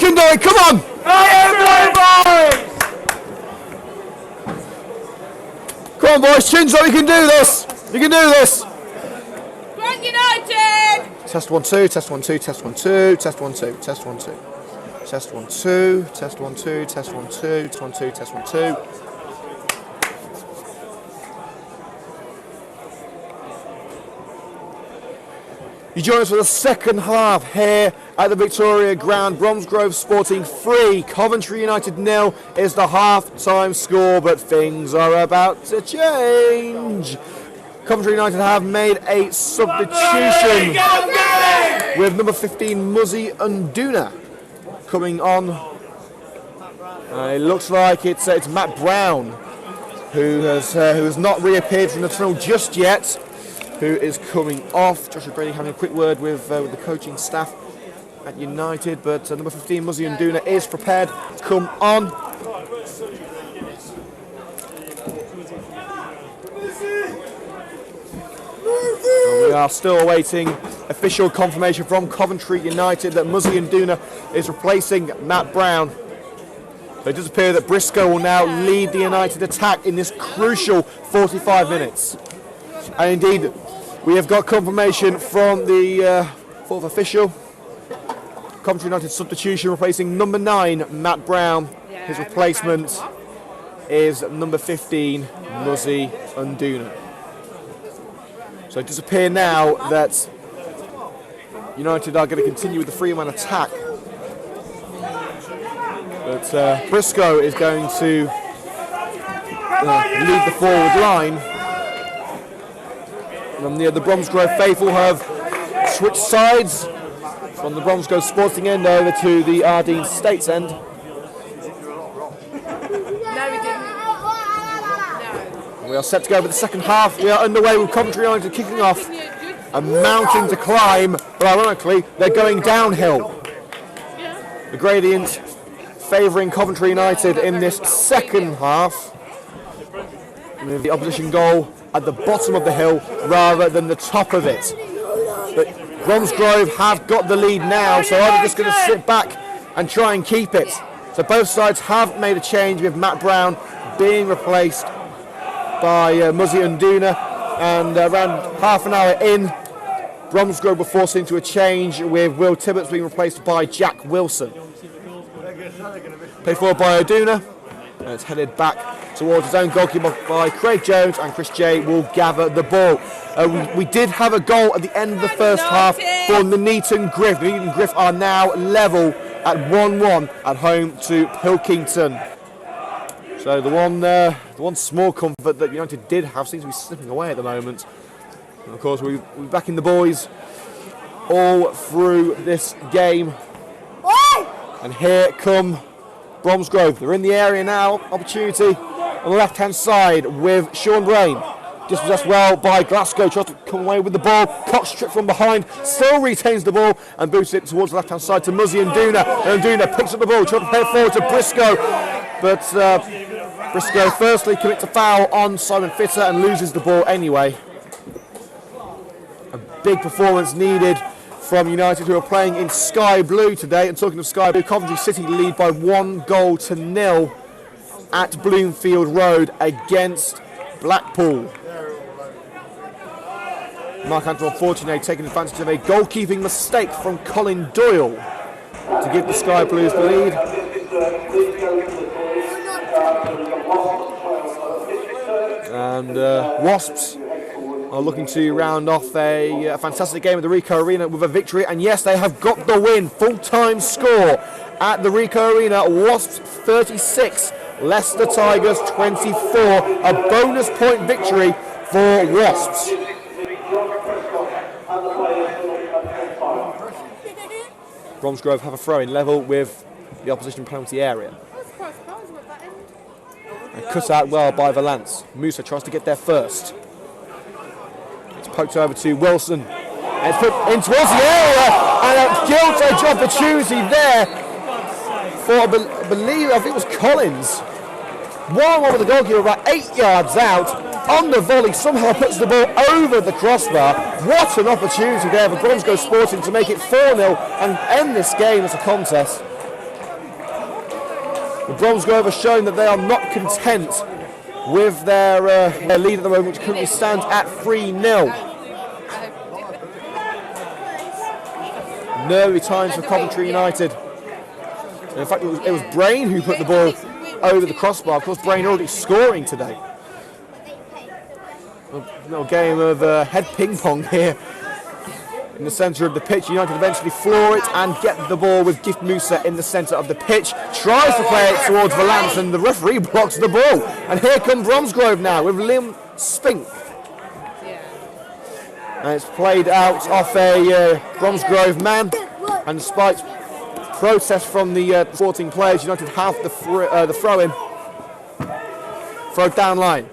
can do it, come on! Come on boys, chins up, you can do this! You can do this! Come on, United! Test 1 2, test 1 2, test 1 2, test 1 2, test 1 2. Test 1 2, test 1 2, test 1 2, test 1 2, test 1 2. You join us for the second half here at the Victoria Ground. Bromsgrove Sporting 3, Coventry United 0 is the half-time score, but things are about to change. Coventry United have made a substitution with number 15 Muzzy Unduna coming on. It looks like it's Matt Brown who has not reappeared from the tunnel just yet, who is coming off. Joshua Brady having a quick word with the coaching staff at United, but number 15 Muzzy Unduna is prepared to come on. And we are still awaiting official confirmation from Coventry United that Muzzy Unduna is replacing Matt Brown. So it does appear that Briscoe will now lead the United attack in this crucial 45 minutes. And indeed, we have got confirmation from the fourth official. Coventry United substitution replacing number 9, Matt Brown. His replacement is number 15, Muzzy Unduna. So it does appear now that United are going to continue with the three-man attack. But Briscoe is going to lead the forward line. And the Bromsgrove faithful have switched sides from the Bromsgrove Sporting end over to the Ardeen States end. No, we didn't. No. We are set to go over the second half. We are underway with Coventry United kicking off a mountain to climb, but ironically they're going downhill. The gradient favouring Coventry United in this second half, with the opposition goal at the bottom of the hill rather than the top of it. But Bromsgrove have got the lead now, so I'm just going to sit back and try and keep it. So both sides have made a change, with Matt Brown being replaced by Muzzy Unduna, and around half an hour in, Bromsgrove were forced into a change with Will Tibbetts being replaced by Jack Wilson. Played forward by Unduna, and it's headed back towards his own goalkeeper by Craig Jones, and Chris J will gather the ball. We did have a goal at the end of the first half for Nuneaton Griff. Nuneaton Griff are now level at 1-1 at home to Pilkington. So the one small comfort that United did have seems to be slipping away at the moment. And of course, we're backing the boys all through this game. And here come Bromsgrove. They're in the area now. Opportunity on the left-hand side with Sean Brain. Dispossessed well by Glasgow. Tries to come away with the ball. Cox stripped from behind. Still retains the ball and boosts it towards the left-hand side to Muzzy Unduna. And Unduna picks up the ball. Tries to play it forward to Briscoe. But Briscoe firstly commits a foul on Simon Fitter and loses the ball anyway. A big performance needed from United, who are playing in sky blue today. And talking of sky blue, Coventry City lead by 1-0 at Bloomfield Road against Blackpool. Marc-Antoine Fortuné taking advantage of a goalkeeping mistake from Colin Doyle to give the Sky Blues the lead. And Wasps are looking to round off a fantastic game at the Ricoh Arena with a victory, and yes, they have got the win. Full-time score at the Ricoh Arena: Wasps 36, Leicester Tigers 24. A bonus point victory for Wasps. Bromsgrove have a throw-in level with the opposition penalty area. And cut out well by Valance. Musa tries to get there first. It's poked over to Wilson. And it's put in towards the area. And a gilt-edge opportunity there for, I think it was Collins. 1-1 with the goalkeeper about 8 yards out. On the volley, somehow puts the ball over the crossbar. What an opportunity there for Bromsgrove Sporting to make it 4-0 and end this game as a contest. The Bromsgrove have shown that they are not content with their lead at the moment, which currently stands at 3-0. Nervy times for Coventry United. And in fact, it was Brain who put the ball over the crossbar. Of course, Brain already scoring today. A little game of head ping pong here in the centre of the pitch. United eventually floor it and get the ball with Gift Musa in the centre of the pitch. Tries to play it towards Valance and the referee blocks the ball. And here come Bromsgrove now with Liam Spink. And it's played out off a Bromsgrove man. And despite protest from the sporting players, United have the throw-in. Throw down line.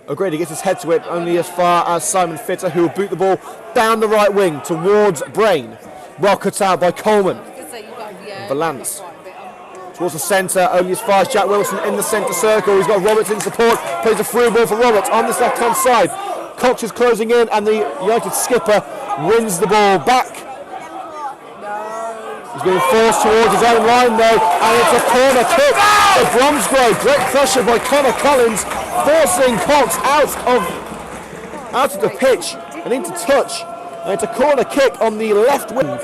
O'Grady gets his head to it only as far as Simon Fitter, who will boot the ball down the right wing towards Brain. Well cut out by Coleman. Valance towards the centre, only as far as Jack Wilson in the centre circle. He's got Roberts in support, plays a through ball for Roberts on this left-hand side. Cox is closing in and the United skipper wins the ball back. He's being forced towards his own line though, and it's a corner kick for Bromsgrove. Great pressure by Connor Collins, forcing Cox out of the pitch and into touch. And it's a corner kick on the left wing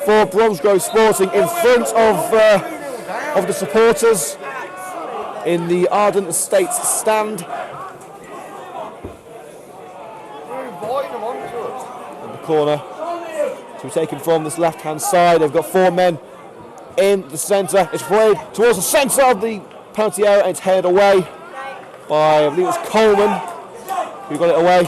for Bromsgrove Sporting in front of the supporters in the Ardent Estates stand. And the corner to be taken from this left-hand side. They've got 4 men in the centre. It's played towards the centre of the penalty area and it's headed away by, I believe it's Coleman who got it away.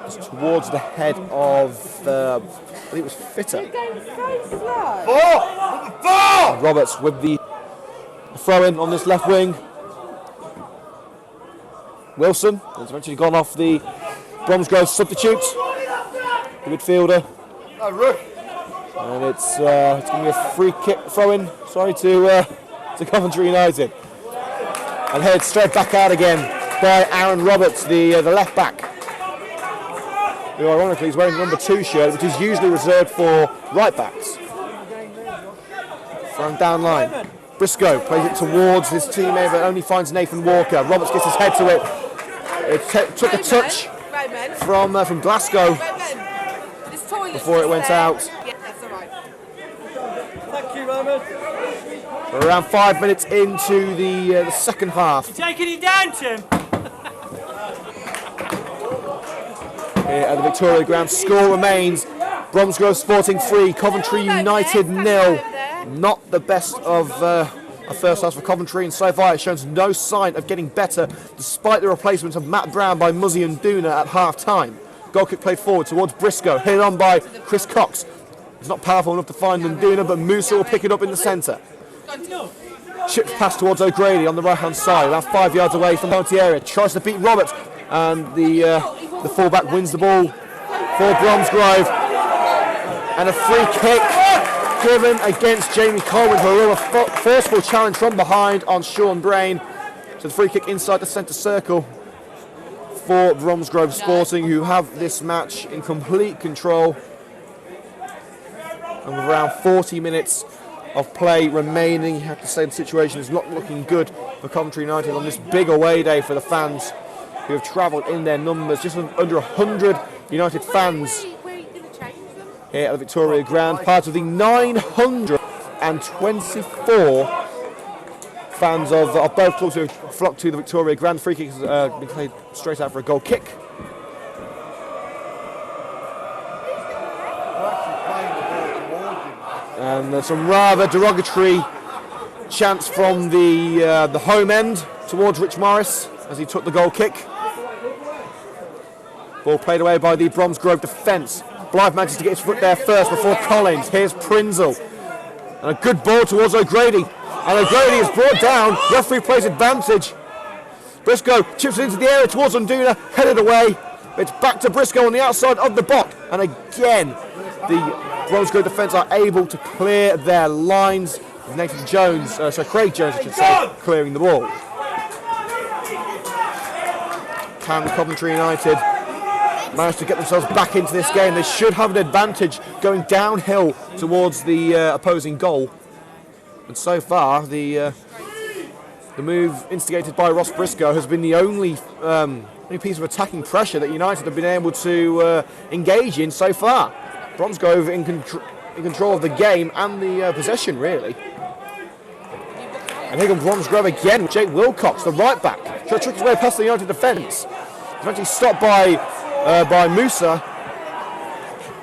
It's towards the head of, I believe it was Fitter. Roberts with the throw-in on this left wing. Wilson has eventually gone off the Bromsgrove substitute, the midfielder. And it's going to be a free kick throw-in, to Coventry United. And headed straight back out again by Aaron Roberts, the left back. Who ironically is wearing the number 2 shirt, which is usually reserved for right backs. From down line. Briscoe plays it towards his teammate, but only finds Nathan Walker. Roberts gets his head to it. It took a touch from Glasgow before it went out. Thank you, Roman. We're around 5 minutes into the second half. You're taking it down, Tim. Here at the Victoria Ground, score remains Bromsgrove Sporting 3, Coventry United 0. Not the best of a first half for Coventry, and so far it shows no sign of getting better despite the replacement of Matt Brown by Muzzy and Duna at half-time. Goal kick played forward towards Briscoe, hit on by Chris Cox. He's not powerful enough to find Nduna, but Musa will pick it up in the centre. Chips pass towards O'Grady on the right-hand side, about 5 yards away from the penalty area. Tries to beat Roberts, and the fullback wins the ball for Bromsgrove. And a free kick given against Jamie Coleman for a real forceful challenge from behind on Sean Brain. So the free kick inside the centre circle for Bromsgrove Sporting, who have this match in complete control. And with around 40 minutes of play remaining, you have to say the situation is not looking good for Coventry United on this big away day for the fans who have travelled in their numbers. Just under 100 United fans here at the Victoria Ground, part of the 924 fans of both clubs who have flocked to the Victoria Ground. Free kick has been played straight out for a goal kick. And some rather derogatory chants from the home end towards Rich Morris as he took the goal kick. Ball played away by the Bromsgrove defence. Blythe manages to get his foot there first before Collins. Here's Prinzel. And a good ball towards O'Grady. And O'Grady is brought down. Referee plays advantage. Briscoe chips it into the area towards Nduna, headed away. It's back to Briscoe on the outside of the box. And again, the Bromsgrove defence are able to clear their lines. Nathan Jones, Craig Jones, I should say, clearing the ball. Can Coventry United managed to get themselves back into this game. They should have an advantage going downhill towards the opposing goal. And so far, the move instigated by Ross Briscoe has been the only piece of attacking pressure that United have been able to engage in so far. Bromsgrove in control of the game and the possession, really. And here comes Bromsgrove again. Jake Wilcox, the right back, trying to trick his way past the United defence. Eventually stopped by Musa.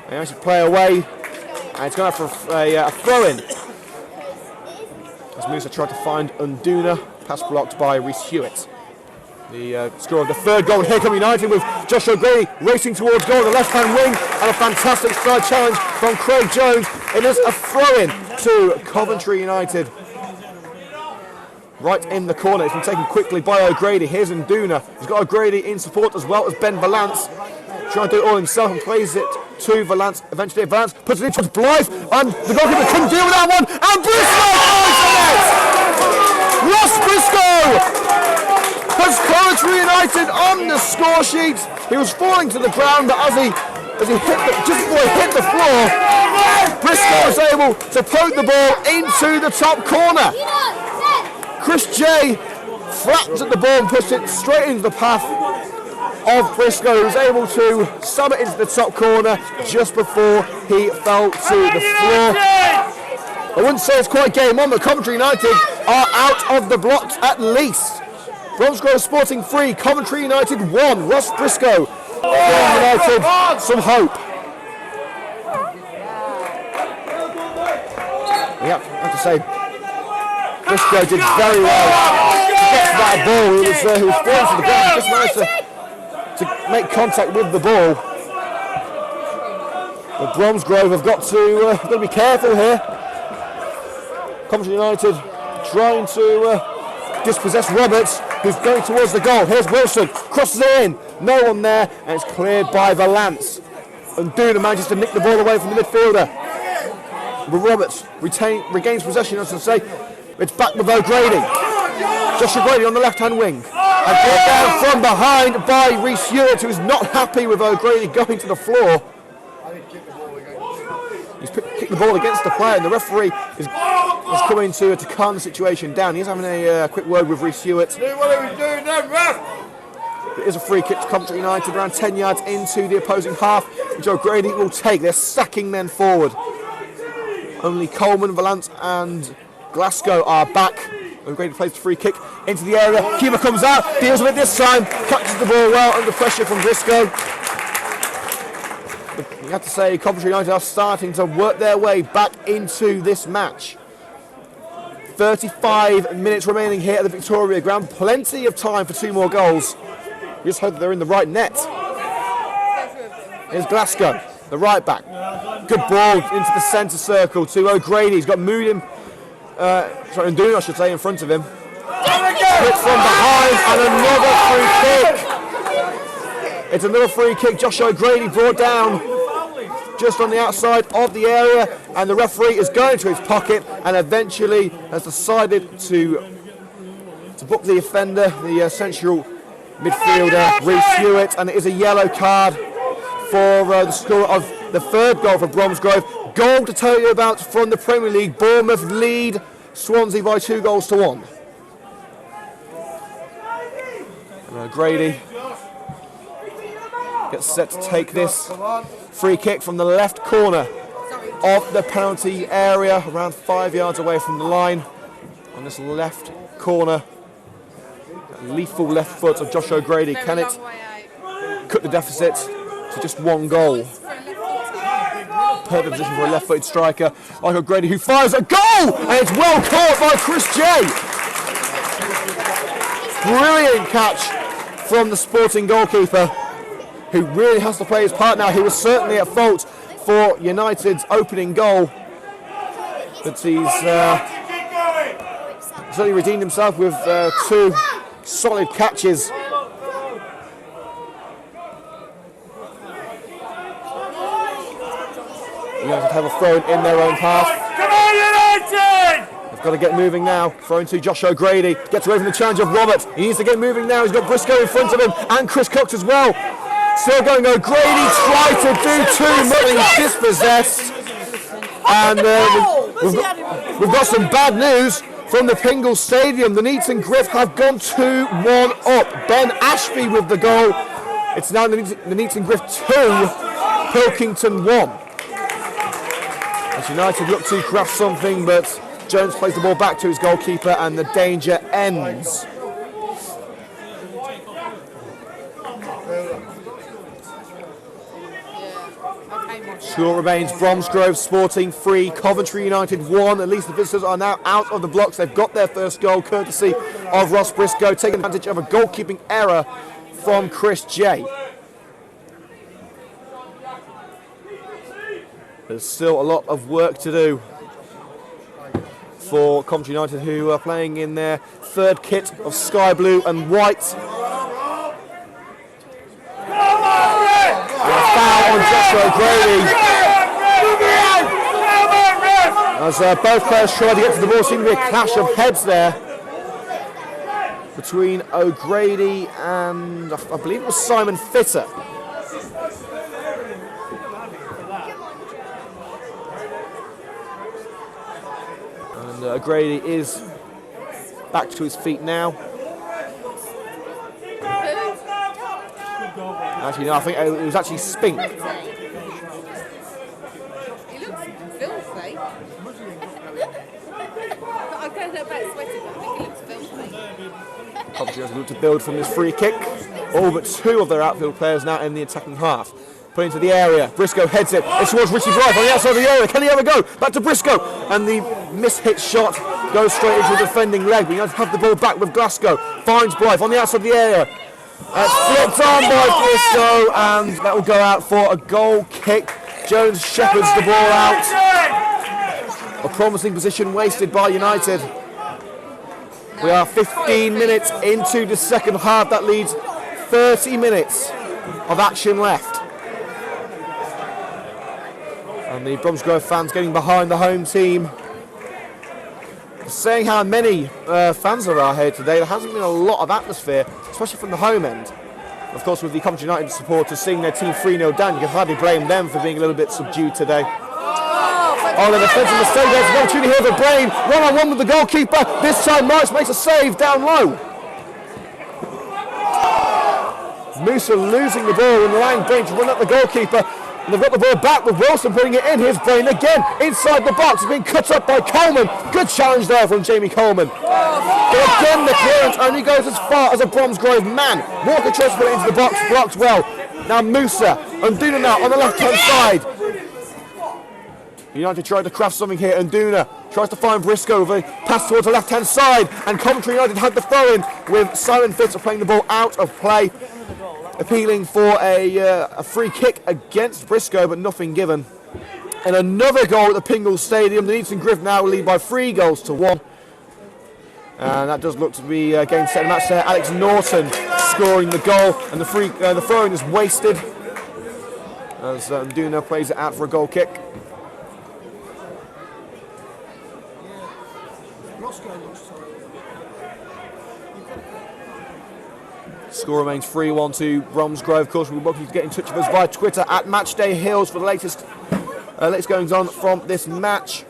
They actually play away, and it's going for a throw-in. As Musa tried to find Unduna, pass blocked by Rhys Hewitt. The score of the third goal. And here come United with Josh O'Grady racing towards goal, the left-hand wing, and a fantastic side challenge from Craig Jones. It is a throw-in to Coventry United. Right in the corner. It's been taken quickly by O'Grady. Here's Unduna. He's got O'Grady in support as well as Ben Valance. Trying to do it all himself and plays it to Valance. Eventually Valance puts it in towards Blythe, and the goalkeeper couldn't deal with that one. And Briscoe finds the net! Ross Briscoe puts Coventry United on the score sheet. He was falling to the ground, but as he hit just before he hit the floor, Briscoe was able to poke the ball into the top corner. Chris J flapped at the ball and pushed it straight into the path of Briscoe, who was able to sub it into the top corner just before he fell to the floor. I wouldn't say it's quite game on, but Coventry United are out of the blocks at least. Bromsgrove Sporting 3, Coventry United 1. Ross Briscoe giving United some hope. Yeah, I have to say, Briscoe did very well to get to that ball. He was falling to the ground, just managed to make contact with the ball. But Bromsgrove have got to be careful here. Coventry United trying to dispossess Roberts, who's going towards the goal. Here's Wilson, crosses it in, no one there, and it's cleared by Valance. And Duna manages to nick the ball away from the midfielder. But Roberts regains possession, as I say. It's back with O'Grady. Josh O'Grady on the left-hand wing. And brought down from behind by Rhys Hewitt, who is not happy with O'Grady going to the floor. He's kicked the ball against the player, and the referee is coming to calm the situation down. He's having a quick word with Rhys Hewitt. It is a free kick to Coventry United, around 10 yards into the opposing half, which O'Grady will take. They're sacking men forward. Only Coleman, Valance and Glasgow are back. O'Grady plays the free kick into the area. Keeper comes out, deals with it this time, catches the ball well under pressure from Briscoe. You have to say Coventry United are starting to work their way back into this match. 35 minutes remaining here at the Victoria Ground. Plenty of time for 2 more goals. We just hope that they're in the right net. Here's Glasgow, the right back. Good ball into the centre circle to O'Grady. He's got Moody, Unduna, I should say, in front of him. Hit from behind and another free kick. It's another free kick. Josh O'Grady brought down just on the outside of the area, and the referee is going to his pocket and eventually has decided to book the offender, the central midfielder, Rhys Hewitt, and it is a yellow card for the score of the third goal for Bromsgrove. Goal to tell you about from the Premier League. Bournemouth lead Swansea by 2-1. And O'Grady gets set to take this free kick from the left corner of the penalty area, around 5 yards away from the line. On this left corner, that lethal left foot of Josh O'Grady. Can it cut the deficit to just 1 goal? Perfect position for a left-footed striker like O'Grady, who fires a goal, and it's well caught by Chris J. Brilliant catch from the Sporting goalkeeper, who really has to play his part now. He was certainly at fault for United's opening goal, but he's certainly redeemed himself with 2 solid catches. United have a throw in their own half. Come on, United! They've got to get moving now. Thrown to Josh O'Grady. Gets away from the challenge of Roberts. He needs to get moving now. He's got Briscoe in front of him and Chris Cox as well. Still going. O'Grady tried to do too much. He's dispossessed. And we've got some bad news from the Pingle Stadium. The Nuneaton Griff have gone 2-1 up. Ben Ashby with the goal. It's now the Nuneaton Griff 2, Pilkington 1. As United look to craft something, but Jones plays the ball back to his goalkeeper and the danger ends. Score remains Bromsgrove Sporting 3, Coventry United 1. At least the visitors are now out of the blocks. They've got their first goal courtesy of Ross Briscoe, taking advantage of a goalkeeping error from Chris J. There's still a lot of work to do for Coventry United, who are playing in their third kit of sky blue and white. Foul on Joshua O'Grady. As both players try to get to the ball, seemed to be a clash of heads there between O'Grady and I believe it was Simon Fitter. And O'Grady is back to his feet now. Actually, no, I think it was actually Spink. He looks filthy. I don't know about sweating, but I think he looks filthy. Coventry has looked to build from this free kick. All but two of their outfield players now in the attacking half. Put into the area. Briscoe heads it. It's towards Richie Blythe on the outside of the area. Can he ever go? Back to Briscoe. And the mishit shot goes straight into the defending leg. We have the ball back with Glasgow. Finds Blythe on the outside of the area. It's flipped on by Briscoe, and that will go out for a goal kick. Jones shepherds the ball out. A promising position wasted by United. We are 15 minutes into the second half. That leaves 30 minutes of action left. And the Bromsgrove fans getting behind the home team. Saying how many fans there are here today, there hasn't been a lot of atmosphere, especially from the home end. Of course, with the Coventry United supporters seeing their team 3-0 down, you can hardly blame them for being a little bit subdued today. Oh, the defensive mistake. There's an opportunity here for Brain. One-on-one with the goalkeeper. This time, Morris makes a save down low. Musa losing the ball and allowing Brain to run at the goalkeeper. And they've got the ball back with Wilson putting it in. Here's Brain again inside the box. It's been cut up by Coleman. Good challenge there from Jamie Coleman. But again, the clearance only goes as far as a Bromsgrove man. Walker tries to put it into the box, blocked well. Now Musa and Duna now on the left-hand side. United tried to craft something here, and Duna tries to find Briscoe with a pass towards the left-hand side. And Coventry United had the throw-in with Simon Fitter playing the ball out of play. Appealing for a free kick against Briscoe, but nothing given. And another goal at the Pingle Stadium. The Nuneaton Griff now lead by 3-1. And that does look to be a game set match there. Alex Norton scoring the goal, and the throw-in is wasted as Duna plays it out for a goal kick. Score remains 3-1 to Bromsgrove. Of course, we're welcome to get in touch with us via Twitter at Matchday Hillz for the latest goings on from this match.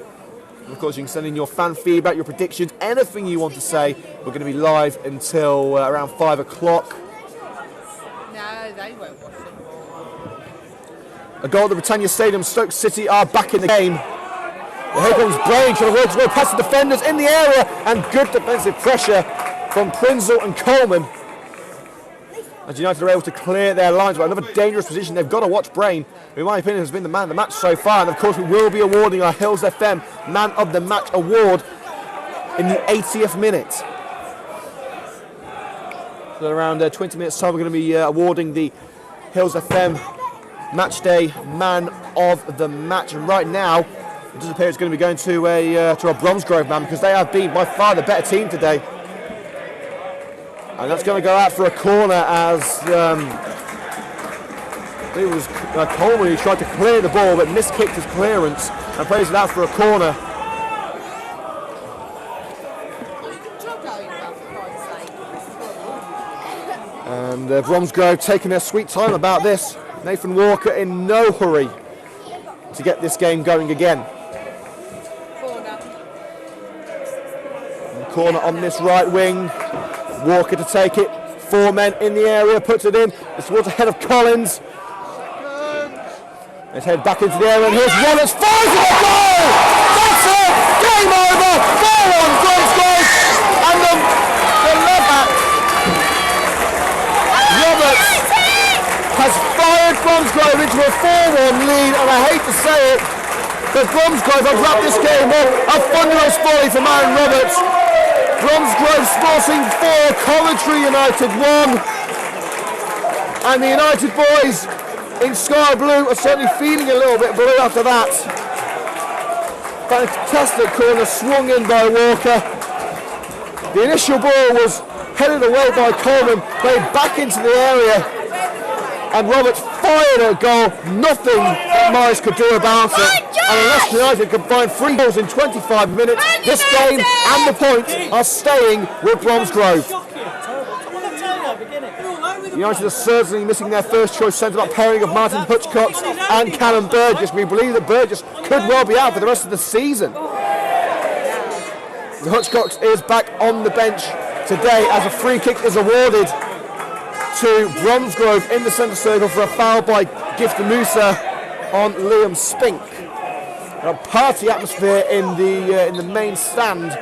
And of course, you can send in your fan feedback, your predictions, anything you want to say. We're going to be live until around 5 o'clock. No, they won't watch it. A goal at the Britannia Stadium. Stoke City are back in the game. Here comes Brain trying to work his way past the defenders in the area, and good defensive pressure from Prinzel and Coleman. As United are able to clear their lines, but another dangerous position. They've got to watch Brain, who in my opinion has been the man of the match so far. And of course we will be awarding our Hillz FM Man of the Match award in the 80th minute. So around 20 minutes time we're going to be awarding the Hillz FM Matchday Man of the Match. And right now it does appear it's going to be going to a Bromsgrove man, because they have been by far the better team today. And that's going to go out for a corner as it was Coleman who tried to clear the ball but miskicked his clearance and plays it out for a corner. And Bromsgrove taking their sweet time about this. Nathan Walker in no hurry to get this game going again. Corner on this right wing. Walker to take it. 4 men in the area, puts it in. It's towards the head of Collins. Let's head back into the area, and here's Wallace. Fires it a goal! That's it! Game over! 4-1 Bromsgrove! And the left back, Roberts, has fired Bromsgrove into a 4-1 lead, and I hate to say it, but Bromsgrove have wrapped this game up. A thunderous volley from Aaron Roberts. Bromsgrove Sporting 4, Coventry United 1. And the United boys in sky blue are certainly feeling a little bit blue after that. Fantastic corner swung in by Walker. The initial ball was headed away by Coleman, played back into the area, and Roberts fired a goal. Nothing that Morris could do about it. And unless United can find 3 goals in 25 minutes, this game and the point are staying with Bromsgrove. United are certainly missing their first choice centre-back pairing of Martin Hutchcox and Callum Burgess. We believe that Burgess could well be out for the rest of the season. Hutchcox is back on the bench today as a free kick is awarded to Bromsgrove in the centre circle for a foul by Gift Musa on Liam Spink. A party atmosphere in the main stand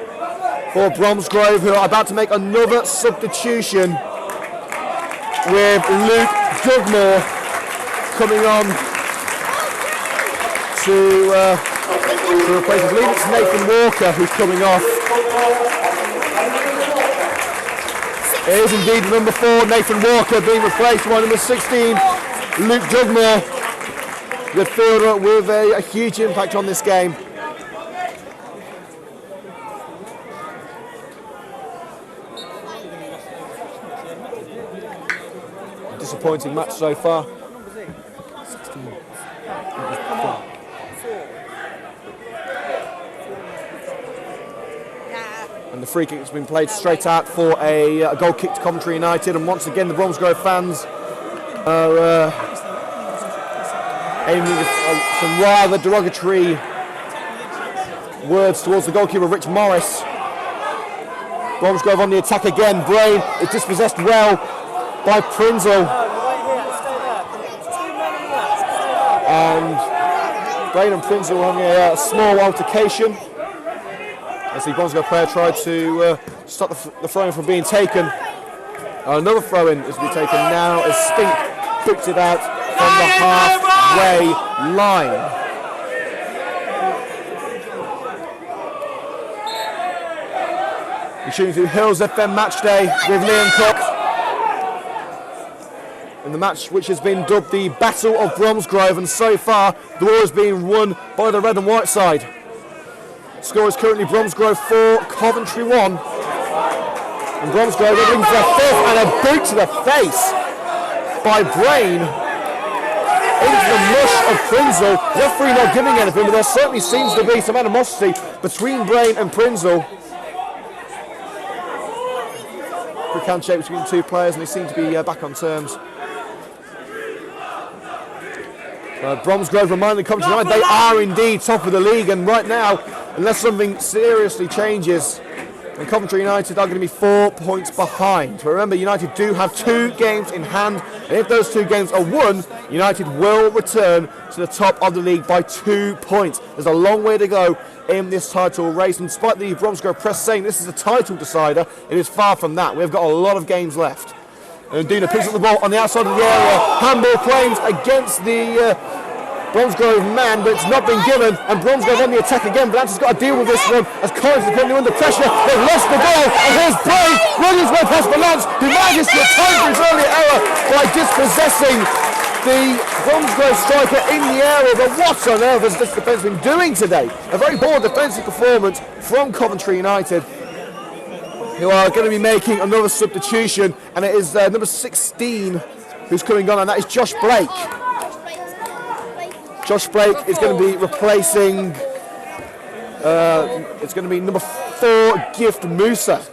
for Bromsgrove, who are about to make another substitution with Luke Dugmore coming on to replace, I believe it's Nathan Walker who's coming off. It is indeed number 4, Nathan Walker, being replaced by number 16, Luke Dugmore, the fielder with a huge impact on this game. Disappointing match so far. And the free kick has been played straight out for a goal kick to Coventry United, and once again the Bromsgrove fans are aiming some rather derogatory words towards the goalkeeper Rich Morris. Bromsgrove on the attack again. Brain is dispossessed well by Prinzel. And Brain and Prinzel having a small altercation as the Bromsgrove player tried to stop the throw-in from being taken. Another throw-in is to be taken now as Spink puts it out from the halfway line. We're shooting through Hillz FM Matchday with Liam Cox. In the match which has been dubbed the Battle of Bromsgrove, and so far the war is being won by the red and white side. Score is currently Bromsgrove 4, Coventry 1. And Bromsgrove looking for a 5th, and a boot to the face by Brain into the mush of Prinzel. Referee not giving anything, but there certainly seems to be some animosity between Brain and Prinzel. Quick handshake between the two players, and they seem to be back on terms. Bromsgrove reminding Coventry United they are indeed top of the league, and right now, unless something seriously changes, then Coventry United are going to be 4 points behind. But remember, United do have 2 games in hand, and if those 2 games are won, United will return to the top of the league by 2 points. There's a long way to go in this title race, and despite the Bromsgrove press saying this is a title decider, it is far from that. We've got a lot of games left. And Duna picks up the ball on the outside of the area. Handball claims against the Bromsgrove man, but it's not been given. And Bromsgrove on the attack again. Blanchard's got to deal with this one as Collins is putting him under pressure. They've lost the ball. And here's Brain running his way past Balance, who manages to atone for his earlier error by dispossessing the Bromsgrove striker in the area. But what on earth has this defence been doing today? A very poor defensive performance from Coventry United, who are going to be making another substitution, and it is number 16 who's coming on, and that is Josh Blake. Josh Blake is going to be replacing, it's going to be number 4, Gift Musa.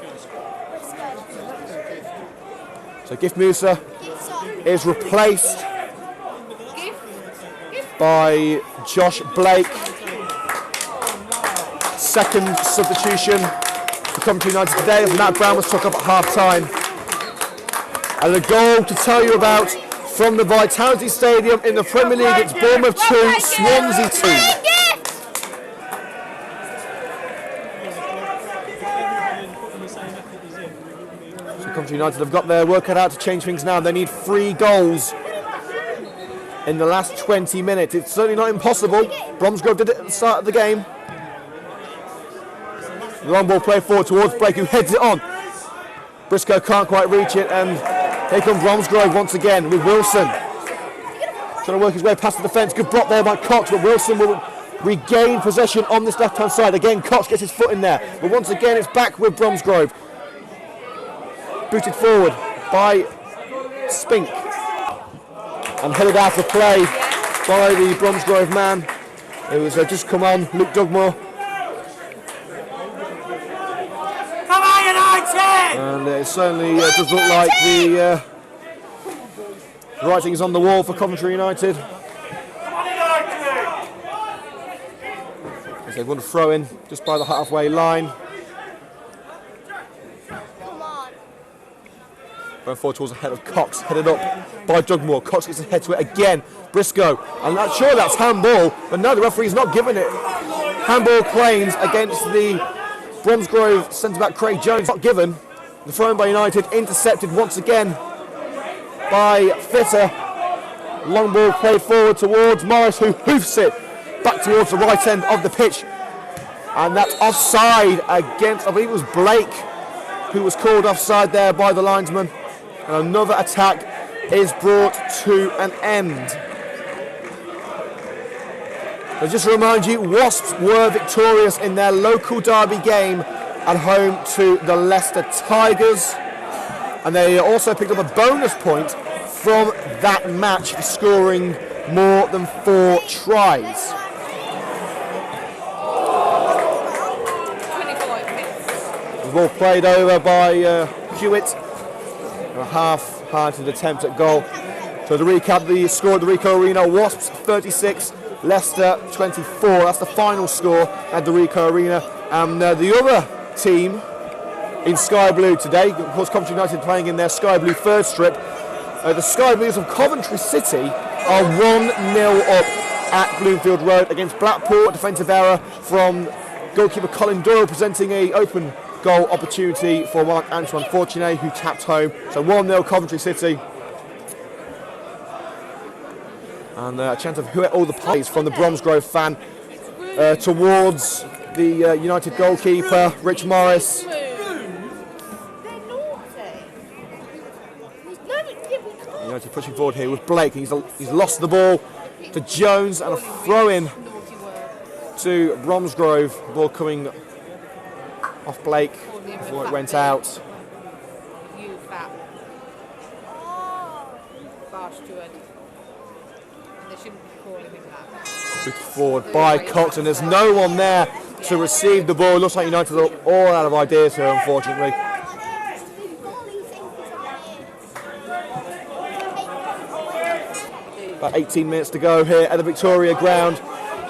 So Gift Musa is replaced by Josh Blake. Second substitution for Coventry United today as Matt Brown was took up at half-time. And the goal to tell you about from the Vitality Stadium in the Premier League, it's Bournemouth 2, Swansea 2. Coventry United have got their work cut out to change things now. They need 3 goals in the last 20 minutes. It's certainly not impossible. Bromsgrove did it at the start of the game. The long ball played forward towards Blake, who heads it on. Briscoe can't quite reach it, and here comes Bromsgrove once again with Wilson. Trying to work his way past the defence. Good block there by Cox, but Wilson will regain possession on this left-hand side. Again, Cox gets his foot in there, but once again it's back with Bromsgrove. Booted forward by Spink and headed out of play by the Bromsgrove man. It was just come on, Luke Dugmore. Come on, United! And it certainly does look like the writing is on the wall for Coventry United. Come on, United! As they want to throw in just by the halfway line. Going forward towards the head of Cox, headed up by Dugmore. Cox gets his head to it again. Briscoe, I'm not sure that's handball, but no, the referee's not giving it. Handball claims against the Bromsgrove centre-back Craig Jones, not given. The throw in by United, intercepted once again by Fitter. Long ball played forward towards Morris, who hoofs it back towards the right end of the pitch. And that's offside against, I believe it was Blake, who was called offside there by the linesman. And another attack is brought to an end. But just to remind you, Wasps were victorious in their local derby game at home to the Leicester Tigers. And they also picked up a bonus point from that match for scoring more than 4 tries. 25 minutes. The ball played over by Hewitt. A half-hearted attempt at goal. So to recap the score at the Ricoh Arena, Wasps 36, Leicester 24. That's the final score at the Ricoh Arena. And the other team in Sky Blue today, of course Coventry United playing in their Sky Blue third strip. The Sky Blues of Coventry City are 1-0 up at Bloomfield Road against Blackpool. Defensive error from goalkeeper Colin Doyle, presenting an open goal opportunity for Marc-Antoine Fortuné, who tapped home. So 1-0 Coventry City. And a chance of who all the plays from the Bromsgrove fan towards the United goalkeeper, Rich Morris. United pushing forward here with Blake. He's lost the ball to Jones, and a throw-in to Bromsgrove. Ball coming off Blake before it went out. You fat bastard. They shouldn't be calling him that. Put forward by Cox, and there's no one there to receive the ball. It looks like United are all out of ideas here, unfortunately. About 18 minutes to go here at the Victoria Ground.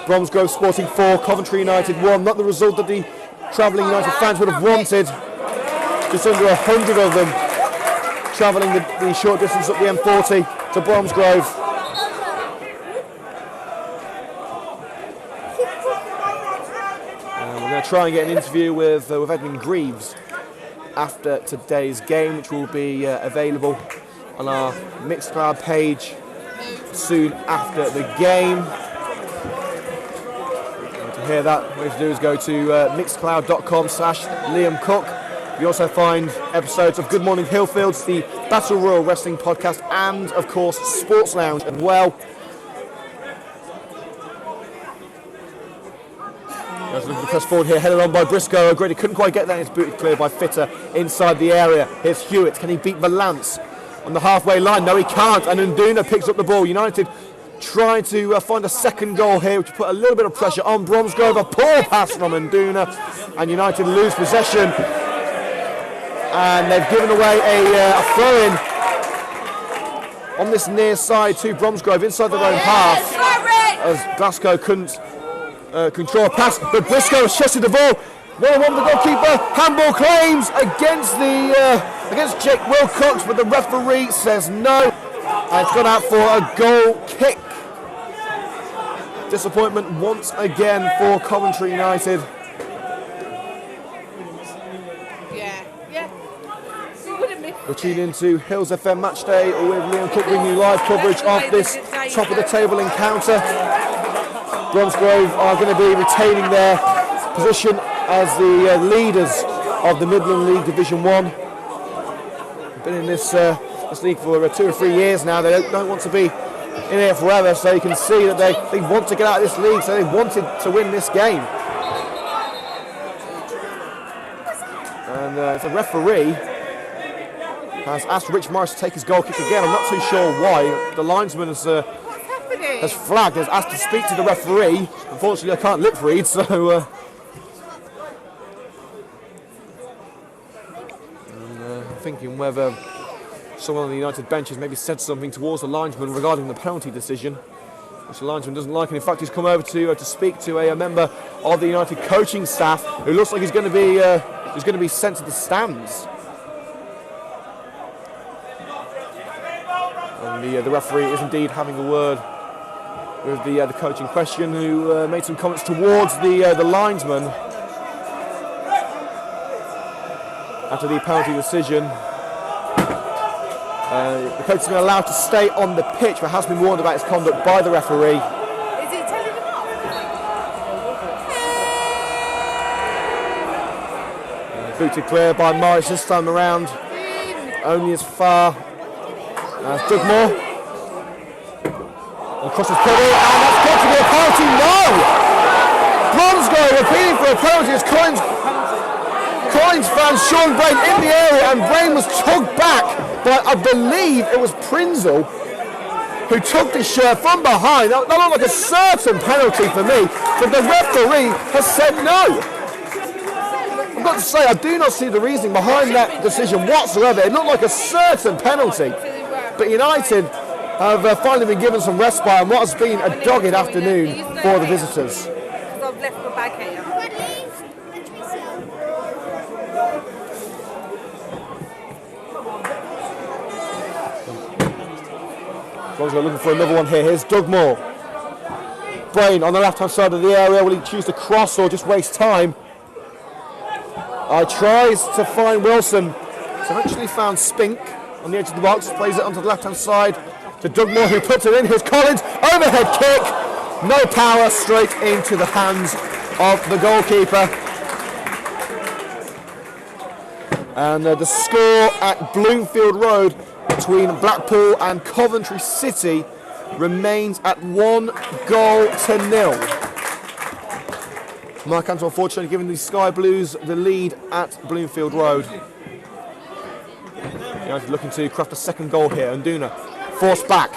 Bromsgrove Sporting 4, Coventry United 1. Not the result that the travelling United fans would have wanted. Just under 100 of them travelling the short distance up the M40 to Bromsgrove. We're going to try and get an interview with Edmund Greaves after today's game, which will be available on our Mixcloud page soon after the game. To hear that, what you have to do is go to mixcloud.com/Liam Cook. You also find episodes of Good Morning Hillfields, the Battle Royal Wrestling podcast, and of course Sports Lounge as well. There's looking to press forward here, headed on by Briscoe. O'Grady couldn't quite get that, it's booted clear by Fitter inside the area. Here's Hewitt, can he beat Valance on the halfway line? No, he can't, and Nduna picks up the ball. United trying to find a second goal here, which put a little bit of pressure on Bromsgrove. A poor pass from Nduna, and United lose possession. And they've given away a throw-in on this near side to Bromsgrove inside their own half. As Glasgow couldn't control a pass, but Briscoe has chested the ball. 1-on-1 with the goalkeeper. Handball claims against Jake Wilcox, but the referee says no. And it's gone out for a goal kick. Disappointment once again for Coventry United. We're tuned into Hillz FM Matchday with Liam Cook bringing you live coverage of this top of the table encounter. Bromsgrove are going to be retaining their position as the leaders of the Midland League Division 1. Been in this league for 2 or 3 years now. They don't want to be in here forever, so you can see that they want to get out of this league, so they wanted to win this game. And the referee has asked Rich Morris to take his goal kick again. I'm not too sure why. The linesman has flagged, has asked to speak to the referee. Unfortunately, I can't lip read, so... thinking whether someone on the United bench has maybe said something towards the linesman regarding the penalty decision, which the linesman doesn't like, and in fact he's come over to speak to a member of the United coaching staff who looks like he's going to be sent to the stands. And the referee is indeed having a word with the coach in question, who made some comments towards the linesman after the penalty decision. The coach has been allowed to stay on the pitch, but has been warned about his conduct by the referee. Is he telling him off? Booted clear by Morris this time around, only as far as Dugmore. And crosses put in, and that's got to be a penalty. No! Bromsgrove appealing for a penalty as Collins found Sean Brain in the area, and Brain was tugged back by, I believe it was Prinzel, who tugged his shirt from behind. That looked like a certain penalty for me, but the referee has said no. I've got to say, I do not see the reasoning behind that decision whatsoever. It looked like a certain penalty. But United have finally been given some respite on what has been a dogged afternoon for the visitors. I've left my bag here. Bromsgrove looking for another one here. Here's Dugmore. Brain on the left-hand side of the area. Will he choose to cross or just waste time? Tries to find Wilson. He's eventually found Spink on the edge of the box. Plays it onto the left-hand side to Dugmore, who puts it in. Here's Collins. Overhead kick. No power. Straight into the hands of the goalkeeper. And the score at Bloomfield Road between Blackpool and Coventry City remains at 1-0. Mark Anton unfortunately giving the Sky Blues the lead at Bloomfield Road. United looking to craft a second goal here. Nduna forced back.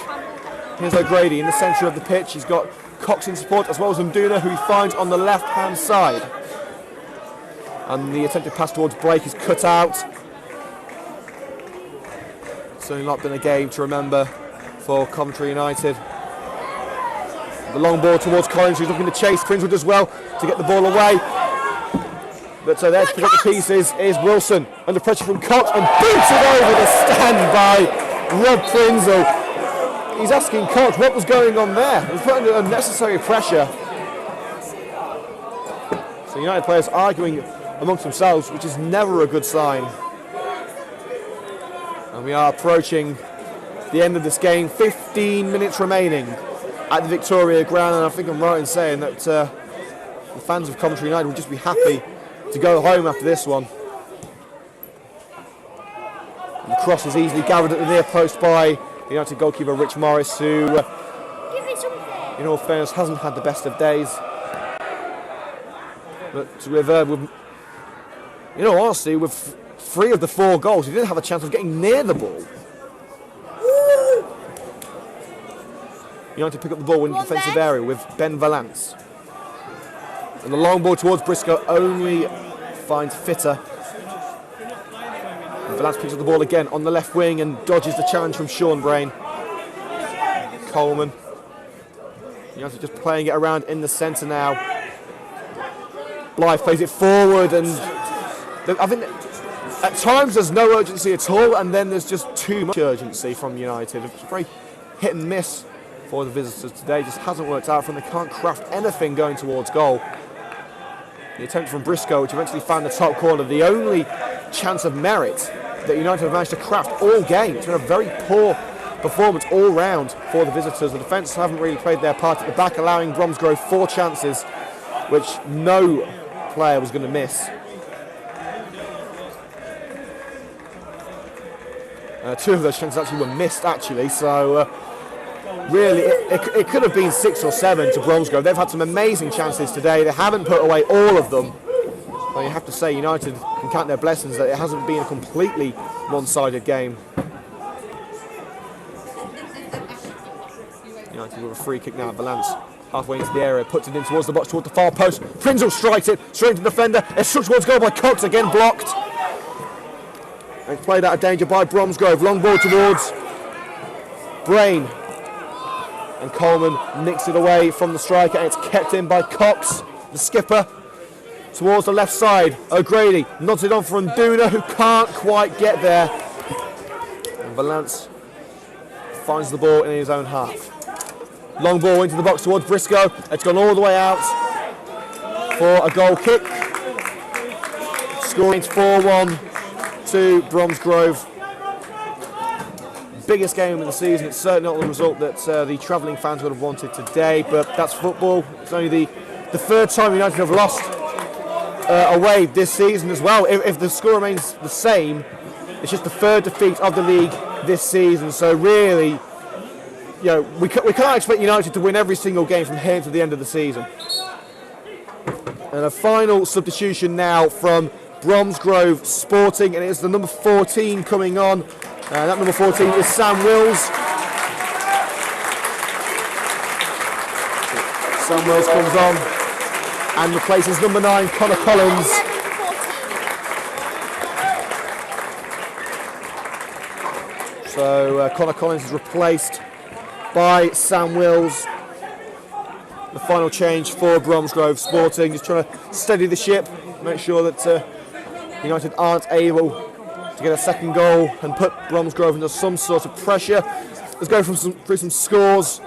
Here's O'Grady in the centre of the pitch. He's got Cox in support as well as Nduna, who he finds on the left-hand side. And the attempted pass towards Blake is cut out. Certainly not been a game to remember for Coventry United. The long ball towards Collins, who's looking to chase Princewood as well to get the ball away. But so there to pick up the pieces is Wilson, under pressure from Cox, and boots it over the stand by Rob Prinzel. He's asking Cox what was going on there. He was putting under unnecessary pressure. So United players arguing amongst themselves, which is never a good sign. And we are approaching the end of this game. 15 minutes remaining at the Victoria Ground, and I think I'm right in saying that the fans of Coventry United will just be happy to go home after this one. And the cross is easily gathered at the near post by the United goalkeeper Rich Morris, who, in all fairness, hasn't had the best of days. But with in all honesty, with 3 of the 4 goals, he didn't have a chance of getting near the ball. United pick up the ball in the defensive area with Ben Valance. And the long ball towards Briscoe only finds Fitter. And Valance picks up the ball again on the left wing and dodges the challenge from Sean Brain. Coleman. United just playing it around in the centre now. Blythe plays it forward, and I think at times there's no urgency at all, and then there's just too much urgency from United. It's very hit and miss for the visitors today. Just hasn't worked out for them. They can't craft anything going towards goal. The attempt from Briscoe, which eventually found the top corner, the only chance of merit that United have managed to craft all game. It's been a very poor performance all round for the visitors. The defence haven't really played their part at the back, allowing Bromsgrove 4 chances, which no player was going to miss. 2 of those chances actually were missed, actually, so really it could have been 6 or 7 to Bromsgrove. They've had some amazing chances today. They haven't put away all of them. But you have to say United can count their blessings that it hasn't been a completely one-sided game. United with a free kick now at Valance. Halfway into the area, puts it in towards the box, towards the far post. Prinzel strikes it straight to the defender. It's struck towards goal by Cox, again blocked. And it's played out of danger by Bromsgrove. Long ball towards Brain. And Coleman nicks it away from the striker, and it's kept in by Cox, the skipper. Towards the left side, O'Grady nods it on for Nduna, who can't quite get there. And Valance finds the ball in his own half. Long ball into the box towards Briscoe. It's gone all the way out for a goal kick. Scoring 4-1 to Bromsgrove. Biggest game of the season. It's certainly not the result that the travelling fans would have wanted today, but that's football. It's only the 3rd time United have lost away this season as well. If the score remains the same, it's just the 3rd defeat of the league this season. So really, you know, we can't expect United to win every single game from here to the end of the season. And a final substitution now from Bromsgrove Sporting, and it's the number 14 coming on. That number 14 is Sam Wills. Sam Wills comes on and replaces number 9, Connor Collins. So Connor Collins is replaced by Sam Wills. The final change for Bromsgrove Sporting. Just trying to steady the ship, make sure that United aren't able to get a second goal and put Bromsgrove under some sort of pressure. Let's go through some scores